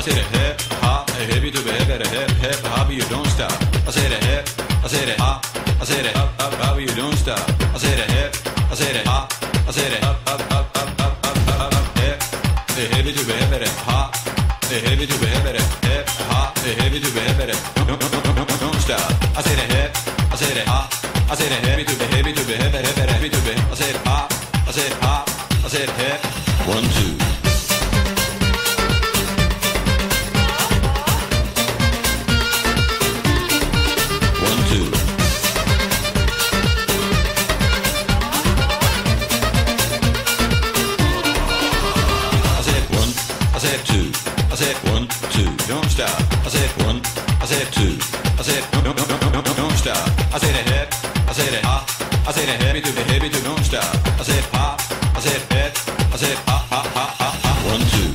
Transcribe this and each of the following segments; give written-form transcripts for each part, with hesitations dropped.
said a hip hop, a hippie to the hip, at a hip hop, you don't stop. I said a hip, I said a hop, I said a hop, you don't stop. I said a hip, I said a hop, I said a hop, hip, a hippie to the hip, at a hop, a hippie to the hip, at a hip hop, a hippie to the hip, at a don't stop. I said a hip, I said a hop, I said a hippie to the hip, at a hippie to the hip, I said hop, I said hop, I said hip, 1, 2. Don't stop. I said 1, I said 2, I said don't stop. I said a hip, I said a hop, I said a hippie to the hippie to don't stop. I said hop, I said hip, I said hop, hop, hop, hop, hop. 1, 2.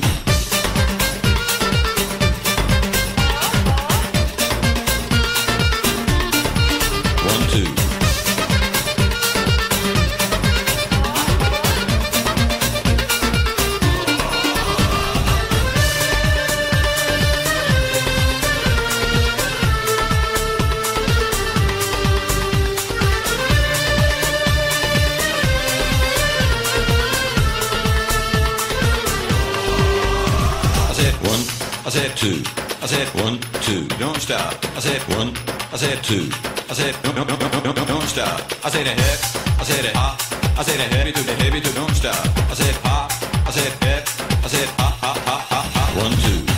I said 2, I said 1, 2, don't stop. I said 1, I said 2, I said don't stop. I said a hip, I said a hop, I said a hippie to the hippie to don't stop. I said hop, I said hip, I said hop, hop, hop, hop, hop. 1, 2.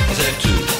I said 2.